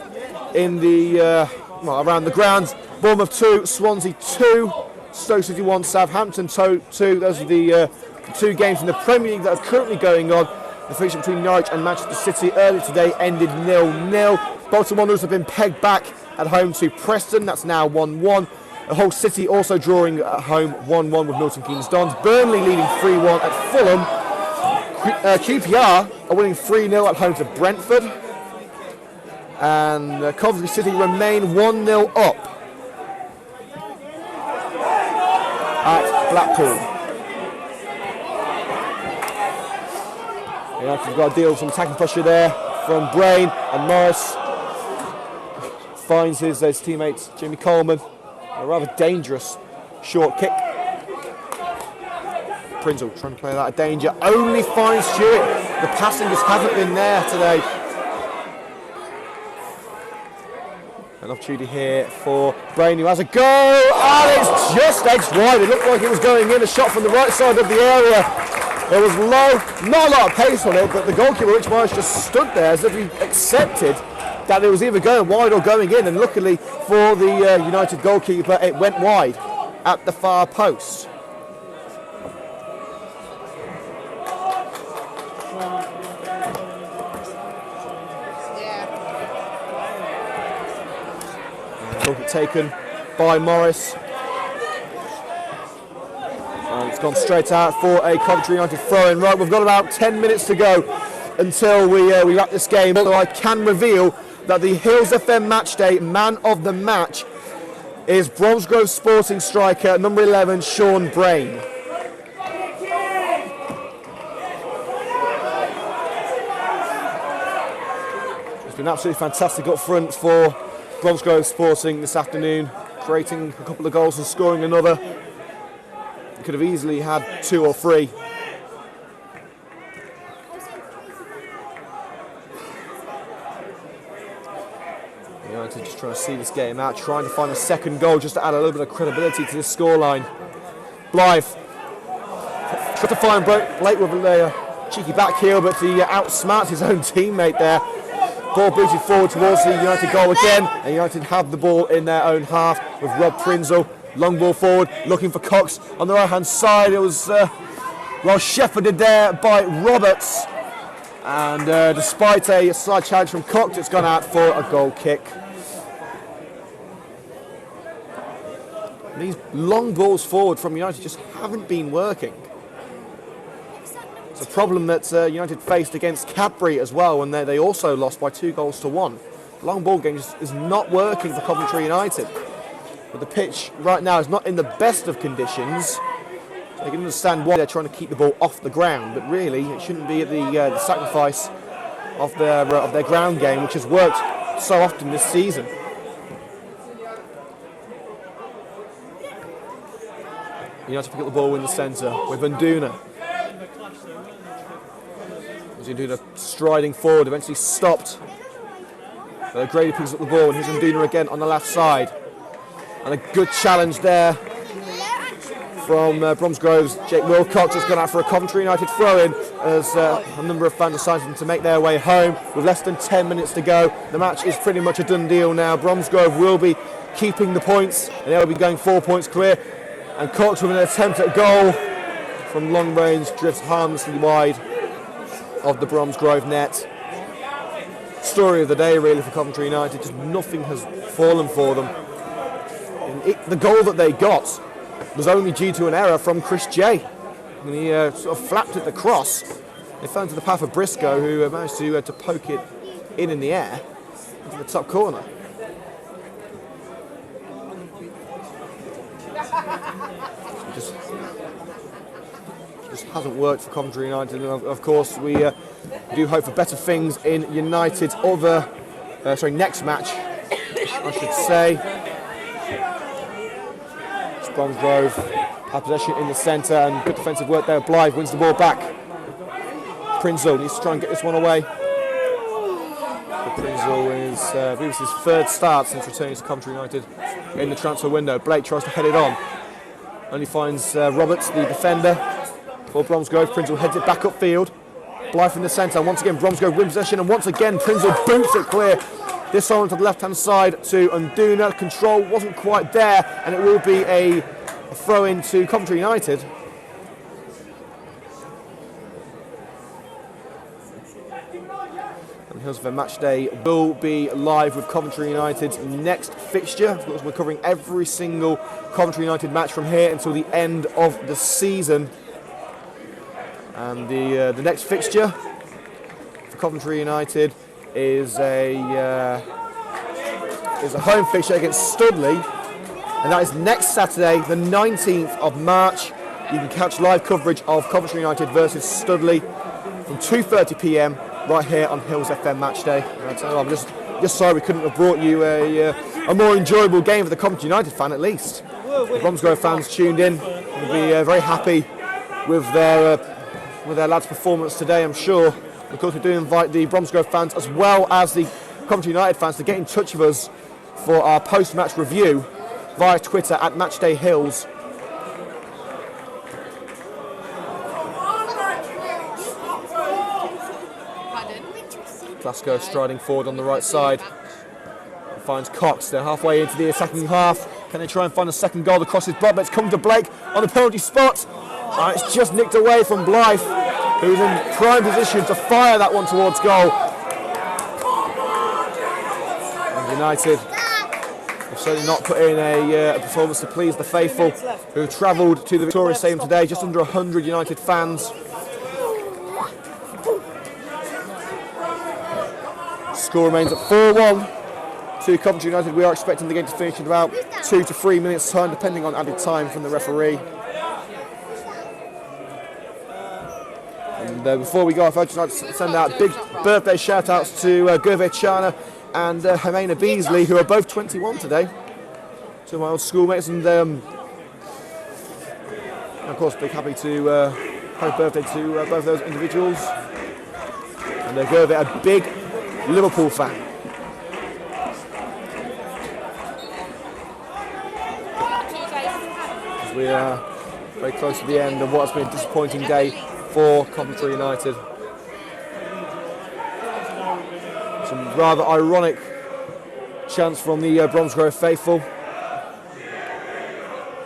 in the around the grounds. Bournemouth 2, Swansea 2, Stoke City 1, Southampton 2. Those are the 2 games in the Premier League that are currently going on. The fixture between Norwich and Manchester City earlier today ended 0-0. Bolton Wanderers have been pegged back at home to Preston. That's now 1-1. Hull City also drawing at home 1-1 with Milton Keynes Dons. Burnley leading 3-1 at Fulham. QPR are winning 3-0 at home to Brentford. And Coventry City remain 1-0 up at Blackpool. United's got to deal with some attacking pressure there from Brain, and Morris finds his teammates Jamie Coleman. A rather dangerous short kick. Prinzel trying to play that out of danger, only finds Stewart. The passing just hasn't been there today. An opportunity here for Brain, who has a go, and it's just edged wide. It looked like it was going in, a shot from the right side of the area. It was low, not a lot of pace on it, but the goalkeeper, Rich Morris, just stood there as if he accepted that it was either going wide or going in, and luckily for the United goalkeeper, it went wide at the far post. Goal taken by Morris. And it's gone straight out for a Coventry United throw-in. Right, we've got about 10 minutes to go until we wrap this game. Although I can reveal that the Hillz FM Matchday man of the match is Bromsgrove Sporting striker number 11, Sean Brain. It's been absolutely fantastic up front for Bromsgrove Sporting this afternoon, creating a couple of goals and scoring another. Could have easily had 2 or 3. United just trying to see this game out, trying to find a second goal just to add a little bit of credibility to this scoreline. Blythe tried to find Blake with a cheeky back heel, but he outsmarts his own teammate there. Ball booted forward towards the United goal again, and United have the ball in their own half with Rob Prinzel. Long ball forward, looking for Cox on the right-hand side. It was well shepherded there by Roberts, and despite a slight challenge from Cox, it's gone out for a goal kick. These long balls forward from United just haven't been working. It's a problem that United faced against Cadbury as well, when they also lost by 2-1. The long ball game is not working for Coventry United. But the pitch right now is not in the best of conditions. So you can understand why they're trying to keep the ball off the ground, but really it shouldn't be at the sacrifice of their ground game, which has worked so often this season. United pick up the ball in the centre with Nduna. Nduna striding forward, eventually stopped. Grady picks up the ball, and here's Nduna again on the left side. And a good challenge there from Bromsgrove's Jake Wilcox has gone out for a Coventry United throw-in as a number of fans decided to make their way home with less than 10 minutes to go. The match is pretty much a done deal now. Bromsgrove will be keeping the points, and they'll be going 4 points clear. And Cox with an attempt at goal from long range drifts harmlessly wide of the Bromsgrove net. Story of the day really for Coventry United, just nothing has fallen for them. And the goal that they got was only due to an error from Chris J. And he sort of flapped at the cross. It fell into the path of Briscoe, who managed to poke it in the air into the top corner. Just hasn't worked for Coventry United, and of course we do hope for better things in United's next match, I should say. Bromsgrove have possession in the centre, and good defensive work there. Blythe wins the ball back. Prinzel needs to try and get this one away. But Prinzel is, I believe it's his third start since returning to Coventry United in the transfer window. Blake tries to head it on. Only finds Roberts, the defender, for Bromsgrove. Prinzel heads it back upfield. Blythe in the centre. Once again, Bromsgrove wins possession, and once again, Prinzel boots it clear. This on to the left-hand side to Nduna. Control wasn't quite there, and it will be a throw-in to Coventry United. And Hillz FM Matchday will be live with Coventry United's next fixture. Of course, we're covering every single Coventry United match from here until the end of the season. And the next fixture for Coventry United is a home fixture against Studley, and that is next Saturday, the 19th of March. You can catch live coverage of Coventry United versus Studley from 2:30 p.m. right here on Hillz FM Matchday. I'm just sorry we couldn't have brought you a more enjoyable game for the Coventry United fan at least. The Bromsgrove fans tuned in will be very happy with their lads' performance today, I'm sure. Of course, we do invite the Bromsgrove fans as well as the Coventry United fans to get in touch with us for our post-match review via Twitter at MatchdayHills. Glasgow striding forward on the right side. Finds Cox. They're halfway into the attacking half. Can they try and find a second goal? The cross is blocked, but it's come to Blake on the penalty spot. It's just nicked away from Blythe, who's in prime position to fire that one towards goal. And United have certainly not put in a performance to please the faithful, who have travelled to the Victoria Stadium today. Just under 100 United fans. Score remains at 4-1 to Coventry United. We are expecting the game to finish in about 2 to 3 minutes' time, depending on added time from the referee. And before we go off, I'd just like to send out big birthday shout-outs to Gervais Chana and Jimena Beasley, who are both 21 today. Two of my old schoolmates, and of course, big happy birthday to both those individuals. And Gervais, a big Liverpool fan. we are very close to the end of what has been a disappointing day for Coventry United. Some rather ironic chants from the Bromsgrove faithful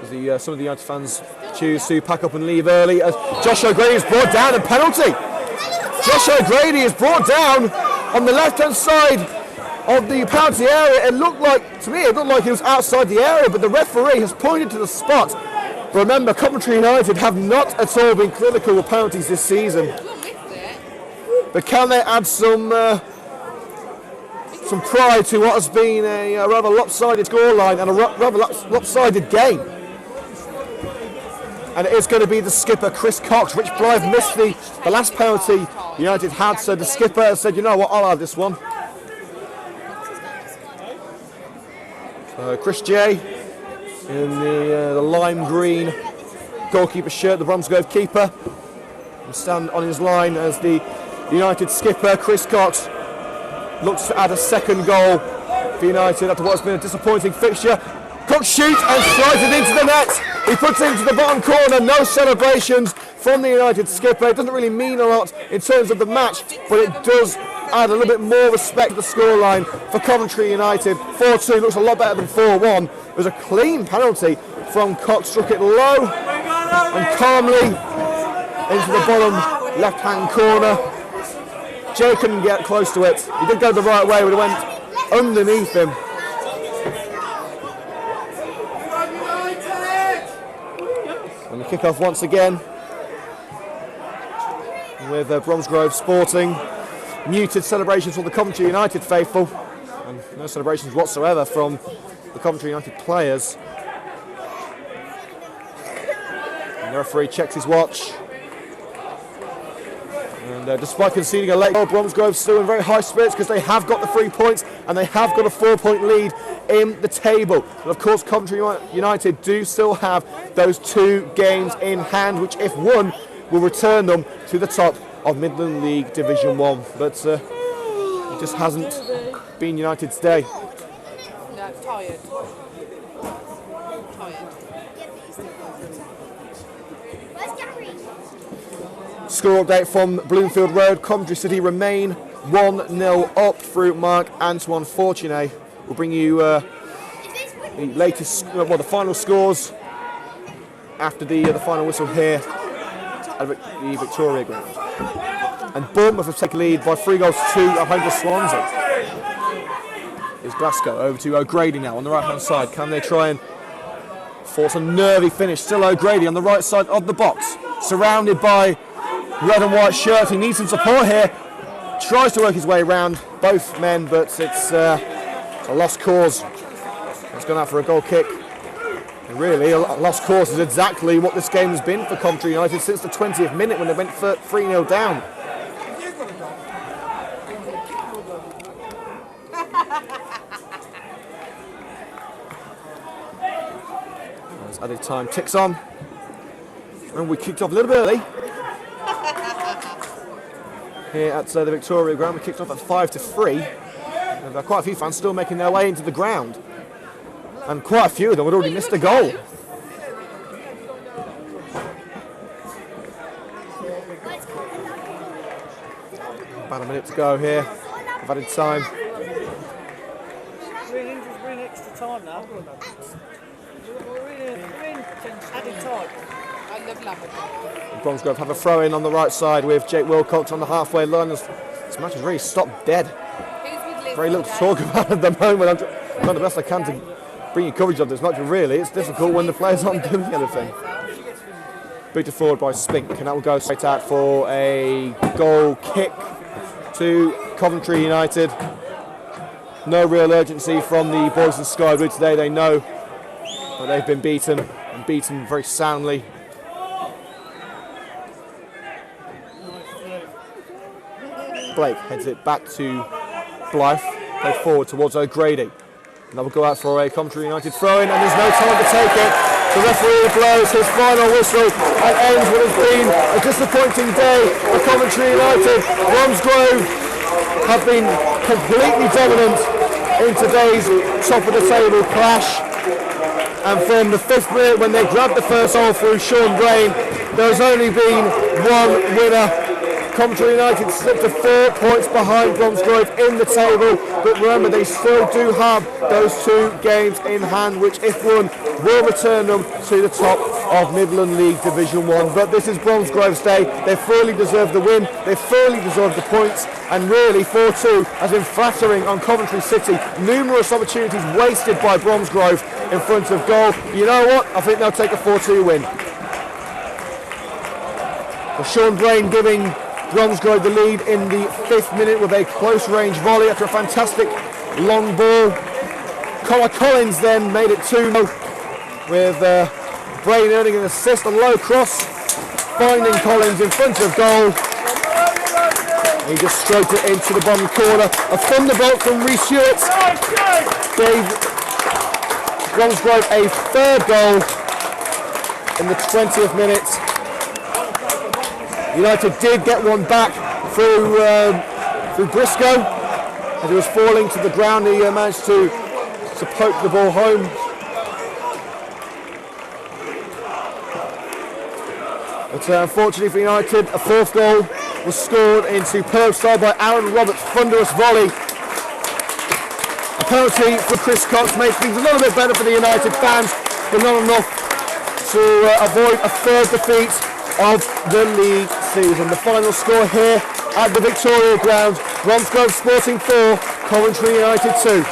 as some of the United fans choose to pack up and leave early as Josh O'Grady is brought down, a penalty. Josh O'Grady is brought down on the left-hand side of the penalty area. It looked like he was outside the area, but the referee has pointed to the spot. Remember, Coventry United have not at all been clinical with penalties this season. But can they add some pride to what has been a rather lopsided scoreline and a rather lopsided game? And it is going to be the skipper, Chris Cox. Rich Blythe missed the last penalty United had, so the skipper said, you know what, I'll have this one. Chris J in the lime green goalkeeper shirt, the Bromsgrove keeper, will stand on his line as the United skipper, Chris Cox, looks to add a second goal for United after what's been a disappointing fixture. Cox shoots and slides it into the net. He puts it into the bottom corner. No celebrations from the United skipper. It doesn't really mean a lot in terms of the match, but it does add a little bit more respect to the scoreline for Coventry United. 4-2 looks a lot better than 4-1. It was a clean penalty from Cox. Struck it low and calmly into the bottom left-hand corner. Jay couldn't get close to it. He did go the right way, but it went underneath him. And the kick-off once again with Bromsgrove sporting. Muted celebrations from the Coventry United faithful, and no celebrations whatsoever from the Coventry United players. And the referee checks his watch. And despite conceding a late goal, Bromsgrove still in very high spirits because they have got the 3 points and they have got a 4-point lead in the table. And of course, Coventry United do still have those 2 games in hand, which if won will return them to the top of Midland League Division 1. But it just hasn't been United's day. No, tired. Score update from Bloomfield Road. Coventry City remain 1-0 up through Mark Antoine Fortuné. We'll bring you the final scores after the final whistle here at the Victoria Ground. And Bournemouth have taken lead by 3-2 at home to Swansea. Here's Glasgow over to O'Grady now on the right hand side. Can they try and force a nervy finish? Still O'Grady on the right side of the box, surrounded by red and white shirts. He needs some support here. Tries to work his way around both men, but it's a lost cause. It's gone out for a goal kick. And really, a lost cause is exactly what this game has been for Coventry United since the 20th minute when they went 3-0 down. As added time ticks on. And we kicked off a little bit early. Here at the Victoria Ground, we kicked off at 5-3. And quite a few fans still making their way into the ground. And quite a few of them had already missed a goal. About a minute to go here. I've added time. We're in extra time now. We're in added time. I love Lavender. Bromsgrove have a throw-in on the right side with Jake Wilcox on the halfway line. This match has really stopped dead. Very little to talk about at the moment. I'm trying the best I can to bring you coverage of this match, but really it's difficult when the players aren't doing anything. Booted forward by Spink, and that will go straight out for a goal kick to Coventry United. No real urgency from the boys in Sky Blue today. They know that they've been beaten, and beaten very soundly. Blake heads it back to Blythe, played forward towards O'Grady. And that will go out for a Coventry United throw-in, and there's no time to take it. The referee blows his final whistle and ends what has been a disappointing day for Coventry United. Bromsgrove have been completely dominant in today's top of the table clash, And from the 5th minute, when they grabbed the first goal through Sean Brain, there's only been one winner. Coventry United slipped to 4 points behind Bromsgrove in the table, but remember they still do have those 2 games in hand, which if won will return them to the top of Midland League Division 1. But this is Bromsgrove's day. They fully deserve the win, they fully deserve the points, and really 4-2 has been flattering on Coventry City. Numerous opportunities wasted by Bromsgrove in front of goal. You know what? I think they'll take a 4-2 win. Sean Brain giving Bromsgrove the lead in the 5th minute with a close range volley after a fantastic long ball. Collins then made it 2-0 with Brain earning an assist, a low cross, finding Collins in front of goal. He just stroked it into the bottom corner. A thunderbolt from Rhys Stewart gave Bromsgrove a 3rd goal in the 20th minute. United did get one back through Briscoe as he was falling to the ground. He managed to poke the ball home. But unfortunately for United, a 4th goal was scored in superb style by Aaron Roberts' thunderous volley. A penalty for Chris Cox makes things a little bit better for the United fans, but not enough to avoid a 3rd defeat of the league season. The final score here at the Victoria Ground: Bromsgrove Sporting 4, Coventry United 2.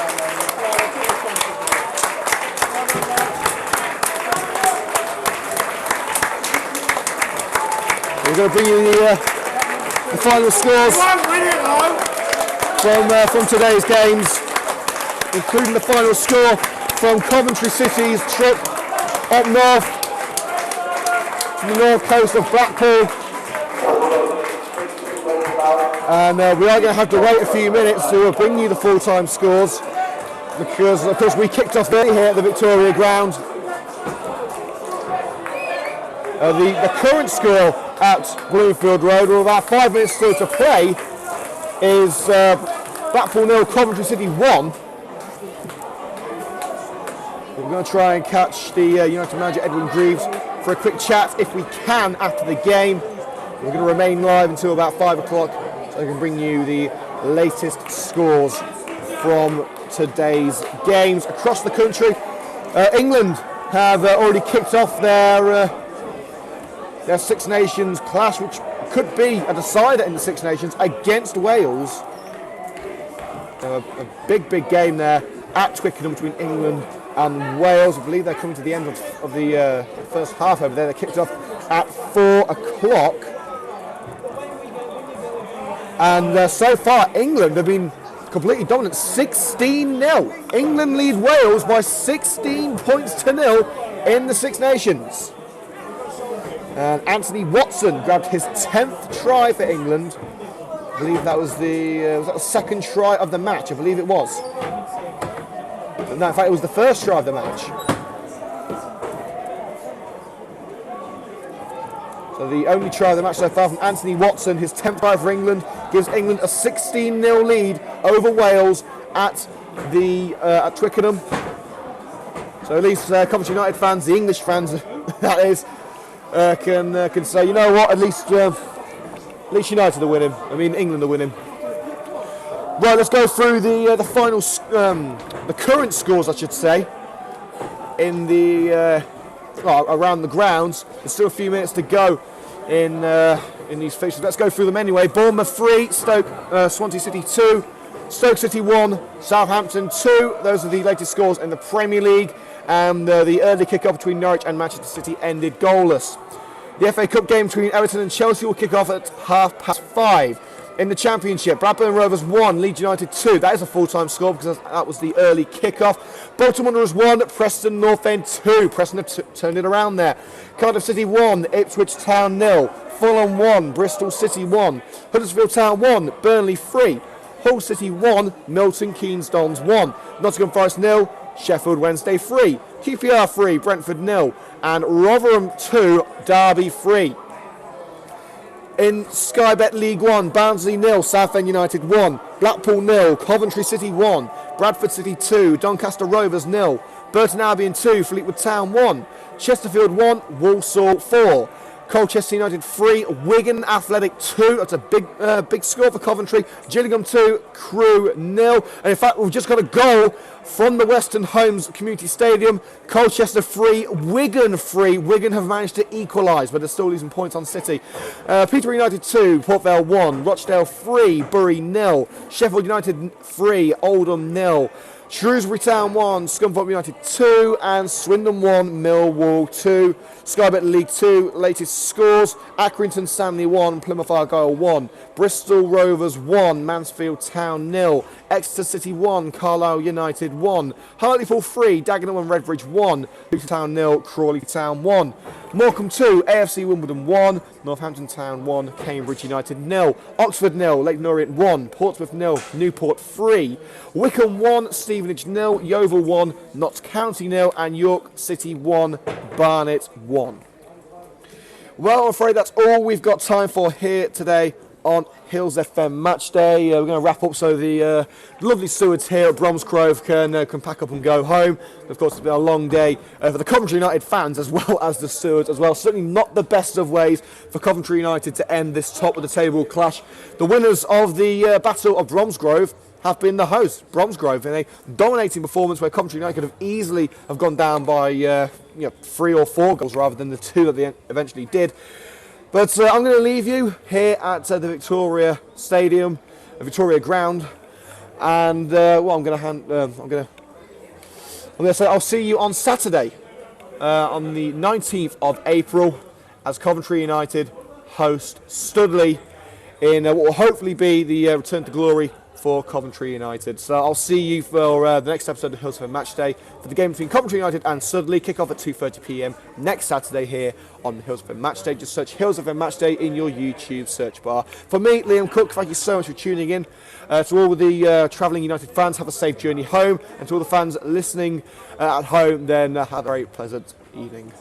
We're going to bring you the final scores from today's games, including the final score from Coventry City's trip up north from the north coast of Blackpool. And we are going to have to wait a few minutes to bring you the full-time scores, because of course we kicked off early here at the Victoria Ground. The current score at Bloomfield Road, with about 5 minutes still to play, is Blackpool 0, Coventry City 1. We're going to try and catch the United manager Edwin Greaves for a quick chat if we can after the game. We're going to remain live until about 5 o'clock so I can bring you the latest scores from today's games across the country. England have already kicked off their Six Nations clash, which could be a decider in the Six Nations against Wales. A big game there at Twickenham between England and Wales. I believe they're coming to the end of the first half over there. They kicked off at 4 o'clock. And so far, England have been completely dominant. 16-0. England lead Wales by 16 points to 0 in the Six Nations. And Anthony Watson grabbed his 10th try for England. I believe that was the second try of the match. I believe it was. No, in fact, it was the first try of the match. So the only try of the match so far from Anthony Watson, his 10th try for England, gives England a 16-0 lead over Wales at Twickenham. So at least Coventry United fans, the English fans, that is, can say, you know what? At least United are winning. I mean, England are winning. Right, let's go through the final, the current scores, I should say, in the around the grounds. There's still a few minutes to go in these fixtures. Let's go through them anyway. Bournemouth 3, Swansea City 2, Stoke City 1, Southampton 2. Those are the latest scores in the Premier League. And the early kick-off between Norwich and Manchester City ended goalless. The FA Cup game between Everton and Chelsea will kick off at 5:30. In the Championship, Blackburn Rovers 1, Leeds United 2. That is a full-time score because that was the early kick-off. Bolton Wanderers 1, Preston North End 2. Preston have turned it around there. Cardiff City 1, Ipswich Town 0. Fulham 1, Bristol City 1. Huddersfield Town 1, Burnley 3. Hull City 1, Milton Keynes Dons 1. Nottingham Forest 0, Sheffield Wednesday 3. QPR 3, Brentford 0. And Rotherham 2, Derby 3. In Sky Bet League 1, Barnsley 0, Southend United 1, Blackpool 0, Coventry City 1, Bradford City 2, Doncaster Rovers 0, Burton Albion 2, Fleetwood Town 1, Chesterfield 1, Walsall 4, Colchester United 3, Wigan Athletic 2. That's a big score for Coventry. Gillingham 2, Crewe 0. And in fact, we've just got a goal from the Western Homes Community Stadium. Colchester 3, Wigan 3. Wigan have managed to equalise, but they're still losing points on City. Peterborough United 2, Port Vale 1, Rochdale 3, Bury 0, Sheffield United 3, Oldham 0. Shrewsbury Town 1, Scunthorpe United 2, and Swindon 1, Millwall 2. Sky Bet League 2, latest scores: Accrington Stanley 1, Plymouth Argyle 1, Bristol Rovers 1, Mansfield Town 0, Exeter City 1, Carlisle United 1, Hartlepool 3, Dagenham and Redbridge 1, Luton Town 0, Crawley Town 1, Morecambe 2, AFC Wimbledon 1, Northampton Town 1, Cambridge United 0, Oxford 0, Leyton Orient 1, Portsmouth 0, Newport 3, Wickham 1, Stevenage 0, Yeovil 1, Notts County 0, and York City 1, Barnet 1. Well, I'm afraid that's all we've got time for here today on Hillz FM Matchday. We're going to wrap up so the lovely stewards here at Bromsgrove can pack up and go home. Of course, it's been a long day for the Coventry United fans as well as the stewards as well. Certainly not the best of ways for Coventry United to end this top of the table clash. The winners of the Battle of Bromsgrove have been the hosts, Bromsgrove, in a dominating performance where Coventry United could have easily have gone down by 3 or 4 goals rather than the 2 that they eventually did. But I'm going to leave you here at the Victoria Stadium, Victoria Ground, and I'm going to say I'll see you on Saturday, on the 19th of April, as Coventry United host Studley in what will hopefully be the return to glory for Coventry United. So I'll see you for the next episode of Hillz FM Matchday for the game between Coventry United and Studley. Kick off at 2:30 p.m. next Saturday here on Hillz FM Matchday. Just search Hillz FM Matchday in your YouTube search bar. For me, Liam Cook, thank you so much for tuning in. To all the travelling United fans, have a safe journey home, and to all the fans listening at home, then have a very pleasant evening.